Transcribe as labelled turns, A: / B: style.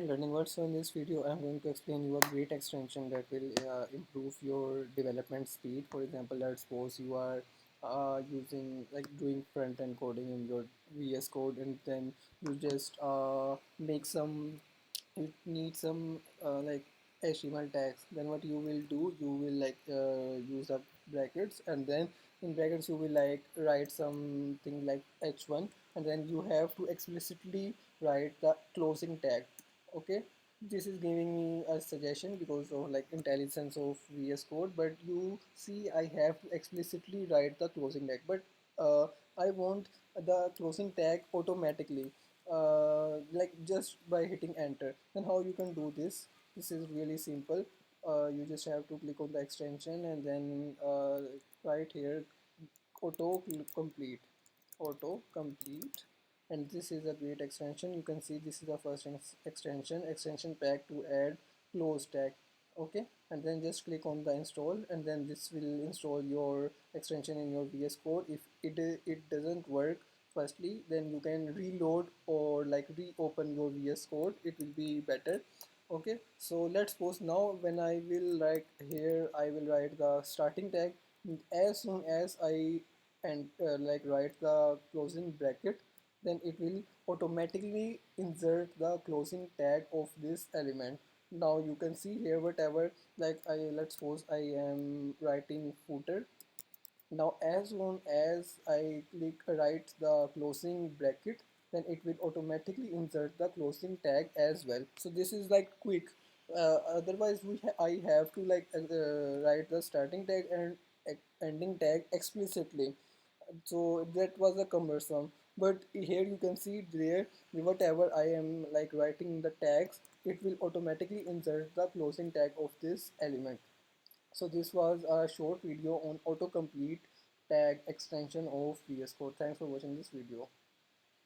A: Learning words. So in this video I'm going to explain you a great extension that will improve your development speed. For example, let's suppose you are using like doing front-end coding in your VS Code, and then you just make some, you need some like HTML tags. Then what you will do, you will like use the brackets, and then in brackets you will like write something like h1, and then you have to explicitly write the closing tag. Okay, this is giving me a suggestion because of like intelligence of VS Code, but you see I have to explicitly write the closing tag, but I want the closing tag automatically, like just by hitting enter. Then how you can do this? This is really simple. You just have to click on the extension, and then right here, auto complete, auto complete. And this is a great extension. You can see this is the first extension pack to add close tag. Okay, and then just click on the install, and then this will install your extension in your VS Code. If it doesn't work firstly, then you can reload or like reopen your VS Code, it will be better. Okay, so let's suppose now when I will write here, I will write the starting tag. As soon as I and like write the closing bracket, then it will automatically insert the closing tag of this element. Now you can see here, whatever, like let's suppose I am writing footer. Now as soon as I click write the closing bracket, then it will automatically insert the closing tag as well. So this is like quick. Otherwise I have to like write the starting tag and ending tag explicitly, so that was a cumbersome. But here you can see there, whatever I am like writing the tags, it will automatically insert the closing tag of this element. So this was a short video on autocomplete tag extension of VS Code. Thanks for watching this video.